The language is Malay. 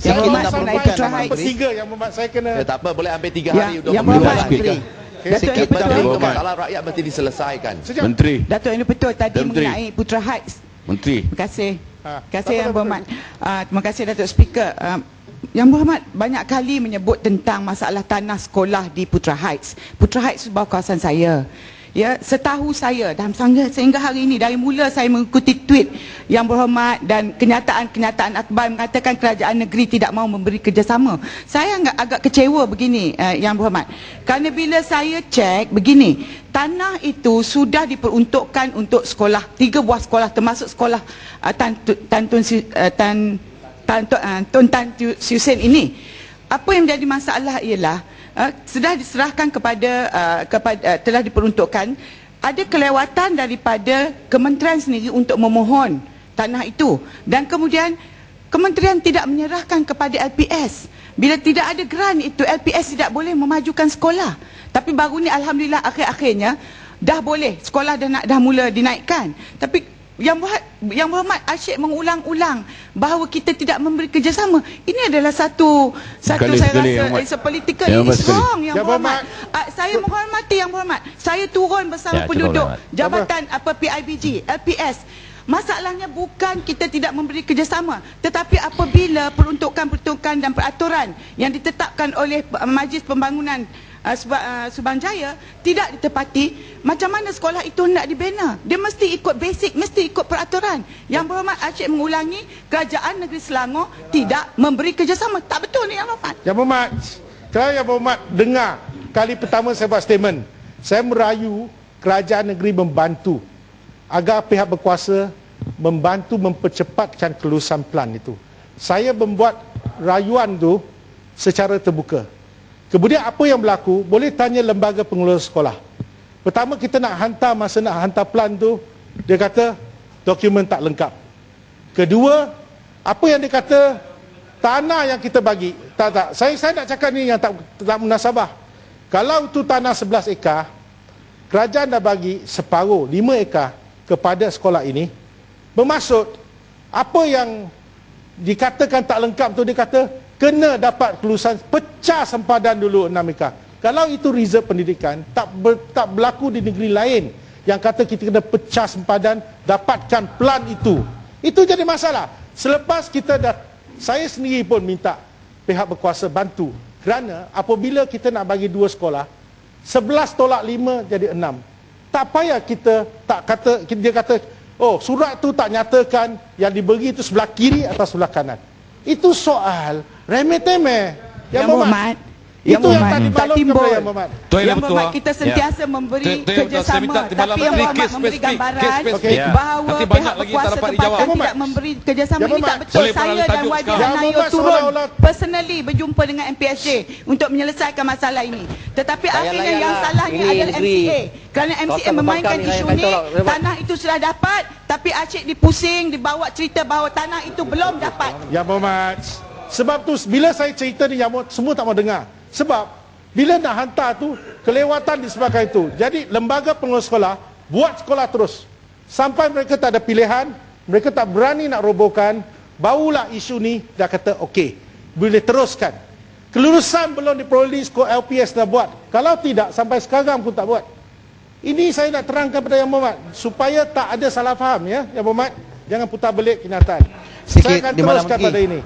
Yang Sikit Berhormat nak mengenai perlukan Putra Abang Heights. Menteri. Bertiga yang Berhormat saya kena. Tak apa, boleh ambil 3 hari untuk Yang Berhormat membahas. Menteri. Datuk Sikit yang Menteri, betul. masalah rakyat mesti diselesaikan. Sejak. Menteri. Datuk yang betul tadi Menteri. mengenai Putra Heights. Menteri. Terima kasih. Ha, Terima kasih tak Yang apa, Berhormat. Terima kasih Datuk Speaker. Yang Berhormat banyak kali menyebut tentang masalah tanah sekolah di Putra Heights. Putra Heights bawah kawasan saya. Ya, setahu saya dan sehingga hari ini dari mula saya mengikuti tweet Yang Berhormat dan kenyataan-kenyataan akhbar mengatakan kerajaan negeri tidak mahu memberi kerjasama. Saya agak kecewa begini Yang Berhormat. Kerana bila saya cek begini, tanah itu sudah diperuntukkan untuk sekolah, 3 buah sekolah termasuk sekolah Tun Tan Siew Sein ini. Apa yang menjadi masalah ialah sudah diserahkan telah diperuntukkan, ada kelewatan daripada kementerian sendiri untuk memohon tanah itu, dan kemudian kementerian tidak menyerahkan kepada LPS. Bila tidak ada grant itu, LPS tidak boleh memajukan sekolah. Tapi baru ni alhamdulillah akhir-akhirnya dah boleh, sekolah dah mula dinaikkan. Tapi Yang Berhormat asyik mengulang-ulang bahawa kita tidak memberi kerjasama. Ini adalah satu saya rasa it's a political, it's wrong Yang Berhormat. Saya menghormati Yang Berhormat. Saya turun bersama penduduk jabatan PIBG, LPS. Masalahnya bukan kita tidak memberi kerjasama, tetapi apabila peruntukan dan peraturan yang ditetapkan oleh Majlis Pembangunan Subang Jaya tidak ditepati, macam mana sekolah itu nak dibina? Dia mesti ikut basic, mesti ikut peraturan. Yang Berhormat asyik mengulangi kerajaan negeri Selangor tidak memberi kerjasama. Tak betul ni Yang Berhormat. Yang Berhormat, kalau Yang Berhormat dengar kali pertama saya buat statement, saya merayu kerajaan negeri membantu agar pihak berkuasa membantu mempercepatkan kelulusan plan itu. Saya membuat rayuan tu secara terbuka. Kemudian apa yang berlaku, boleh tanya lembaga pengelola sekolah. Pertama kita nak hantar, masa nak hantar plan tu, dia kata dokumen tak lengkap. Kedua, apa yang dia kata, tanah yang kita bagi, saya nak cakap ni yang tak munasabah. Kalau tu tanah 11 ekar, kerajaan dah bagi separuh, 5 ekar kepada sekolah ini, bermaksud apa yang dikatakan tak lengkap tu, dia kata kena dapat kelulusan, pecah sempadan dulu 6 ekar. Kalau itu reserve pendidikan, tak berlaku di negeri lain yang kata kita kena pecah sempadan, dapatkan plan itu. Itu jadi masalah. Selepas kita dah, saya sendiri pun minta pihak berkuasa bantu, kerana apabila kita nak bagi 2 sekolah, 11 tolak 5 jadi 6. Tak payah kita tak kata, dia kata, oh surat tu tak nyatakan yang diberi itu sebelah kiri atau sebelah kanan. Itu soal remeh-temeh. Yang Berhormat, itu yang tak dimaklumkan oleh Yang Berhormat. Yang Berhormat, kita sentiasa memberi kerjasama, tapi Yang Berhormat memberi gambaran bahawa pihak berkuasa tempatan tidak memberi kerjasama. Ini tak betul. Saya dan YB Hanayo turun personally berjumpa dengan MPSJ untuk menyelesaikan masalah ini. Tetapi akhirnya yang salahnya adalah MCA. Kerana MCA memainkan isu ni, tanah itu sudah dapat, tapi asyik dipusing, dibawa cerita bahawa tanah itu belum dapat. Yang Berhormat, sebab tu bila saya cerita ni, semua tak mau dengar. Sebab bila nak hantar tu, kelewatan disebabkan itu. Jadi lembaga pengelola sekolah buat sekolah terus sampai mereka tak ada pilihan, mereka tak berani nak robohkan, barulah isu ni dah kata okey, boleh teruskan. Kelulusan belum diperolehi, sekolah LPS dah buat. Kalau tidak, sampai sekarang pun tak buat. Ini saya nak terangkan kepada Yang Berhormat supaya tak ada salah faham ya, Yang Berhormat. Jangan putar belik kenyataan. Saya akan teruskan pada ini.